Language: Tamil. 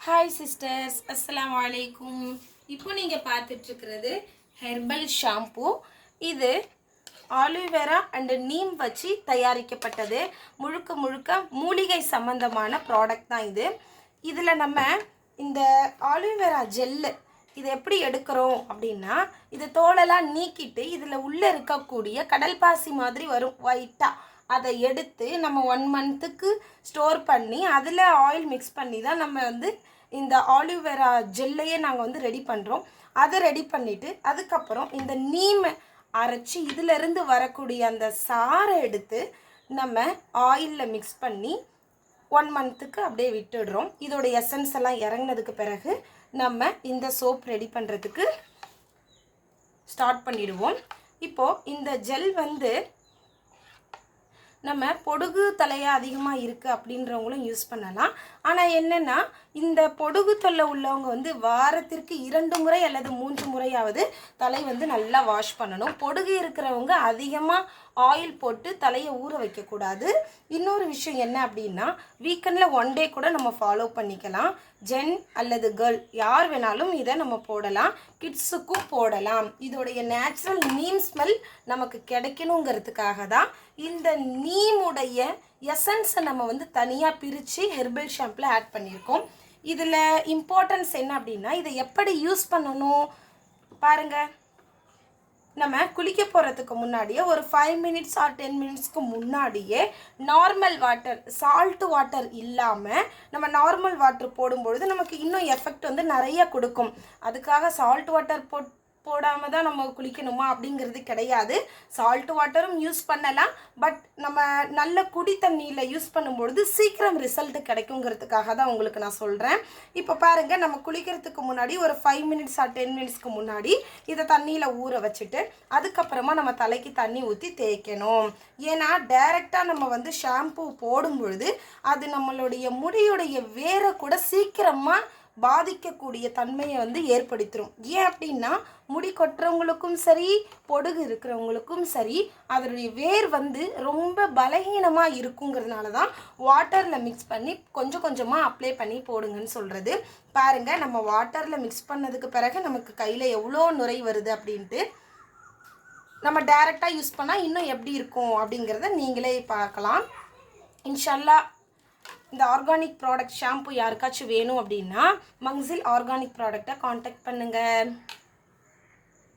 ஹாய் சிஸ்டர்ஸ், அஸ்ஸலாமு அலைக்கும். இப்போ நீங்கள் பார்த்துட்ருக்கிறது ஹெர்பல் ஷாம்பூ. இது ஆலோவேரா அண்டு நீம் வச்சு தயாரிக்கப்பட்டது. முழுக்க முழுக்க மூலிகை சம்பந்தமான ப்ராடக்ட் தான் இது. இதில் நம்ம இந்த ஆலோவேரா ஜெல்லு இதை எப்படி எடுக்கிறோம் அப்படின்னா, இது தோலெல்லாம் நீக்கிட்டு இதில் உள்ளே இருக்கக்கூடிய கடல் பாசி மாதிரி வரும் ஒயிட்டாக, அதை எடுத்து நம்ம 1 மந்த்துக்கு ஸ்டோர் பண்ணி அதில் ஆயில் மிக்ஸ் பண்ணி தான் நம்ம இந்த ஆலிவேரா ஜெல்லையே நாங்கள் ரெடி பண்ணுறோம். அதை ரெடி பண்ணிவிட்டு அதுக்கப்புறம் இந்த நீம் அரைச்சி இதிலிருந்து வரக்கூடிய அந்த சாறை எடுத்து நம்ம ஆயிலில் மிக்ஸ் பண்ணி 1 மந்த்துக்கு அப்படியே விட்டுடுறோம். இதோட எசன்ஸ் எல்லாம் இறங்கினதுக்கு பிறகு நம்ம இந்த சோப் ரெடி பண்ணுறதுக்கு ஸ்டார்ட் பண்ணிடுவோம். இப்போது இந்த ஜெல் நம்ம பொடுகு தலையாக அதிகமாக இருக்குது அப்படின்றவங்களும் யூஸ் பண்ணலாம். ஆனால் என்னென்னா, இந்த பொடுகு தொல்லை உள்ளவங்க வாரத்திற்கு 2 முறை அல்லது 3 முறையாவது தலை நல்லா வாஷ் பண்ணணும். பொடுகு இருக்கிறவங்க அதிகமாக ஆயில் போட்டு தலையை ஊற வைக்கக்கூடாது. இன்னொரு விஷயம் என்ன அப்படின்னா, வீக்கெண்டில் 1 டே கூட நம்ம ஃபாலோ பண்ணிக்கலாம். ஜென் அல்லது கேர்ள் யார் வேணாலும் இதை நம்ம போடலாம், கிட்ஸுக்கும் போடலாம். இதோடைய நேச்சுரல் நீம் ஸ்மெல் நமக்கு கிடைக்கணுங்கிறதுக்காக தான் இந்த நீமுடைய எசன்ஸை நம்ம தனியாக பிரித்து ஹெர்பல் ஷாம்பில் ஆட் பண்ணியிருக்கோம். இதில் இம்பார்ட்டன்ஸ் என்ன அப்படின்னா, இதை எப்படி யூஸ் பண்ணணும் பாருங்கள். நம்ம குளிக்க போகிறதுக்கு முன்னாடியே ஒரு 5 மினிட்ஸ் ஆர் 10 மினிட்ஸ்க்கு முன்னாடியே நார்மல் வாட்டர், சால்ட் வாட்டர் இல்லாமல் நம்ம நார்மல் வாட்டர் போடும்பொழுது நமக்கு இன்னும் எஃபெக்ட் நிறைய கொடுக்கும். அதுக்காக சால்ட் வாட்டர் போடாமல் தான் நம்ம குளிக்கணுமா அப்படிங்கிறது கிடையாது. சால்ட் வாட்டரும் யூஸ் பண்ணலாம். பட் நம்ம நல்ல குடி தண்ணியில் யூஸ் பண்ணும்பொழுது சீக்கிரம் ரிசல்ட் கிடைக்குங்கிறதுக்காக தான் உங்களுக்கு நான் சொல்கிறேன். இப்போ பாருங்கள், நம்ம குளிக்கிறதுக்கு முன்னாடி ஒரு 5 மினிட்ஸ் ஆர் 10 மினிட்ஸ்க்கு முன்னாடி இதை தண்ணியில் ஊற வச்சுட்டு அதுக்கப்புறமா நம்ம தலைக்கு தண்ணி ஊற்றி தேய்க்கணும். ஏன்னா டைரெக்டாக நம்ம ஷாம்பூ போடும் பொழுது அது நம்மளுடைய முடியுடைய வேரை கூட சீக்கிரமாக பாதிக்கக்கூடிய தன்மையை ஏற்படுத்திடும். ஏன் அப்படின்னா, முடி கொட்டுறவங்களுக்கும் சரி, பொடுகு இருக்கிறவங்களுக்கும் சரி, அதனுடைய வேர் ரொம்ப பலகீனமாக இருக்குங்கிறதுனால தான் வாட்டரில் மிக்ஸ் பண்ணி கொஞ்சம் கொஞ்சமாக அப்ளை பண்ணி போடுங்கன்னு சொல்கிறது. பாருங்கள், நம்ம வாட்டரில் மிக்ஸ் பண்ணதுக்கு பிறகு நமக்கு கையில் எவ்வளோ நுரை வருது அப்படின்ட்டு. நம்ம டைரெக்டாக யூஸ் பண்ணால் இன்னும் எப்படி இருக்கும் அப்படிங்கிறத நீங்களே பார்க்கலாம். இன்ஷால்லா இந்த ஆர்கானிக் ப்ராடக்ட் ஷாம்பு யாருக்காச்சும் வேணும் அப்படின்னா மங்ஸில் ஆர்கானிக் ப்ராடக்டை காண்டாக்ட் பண்ணுங்கள்.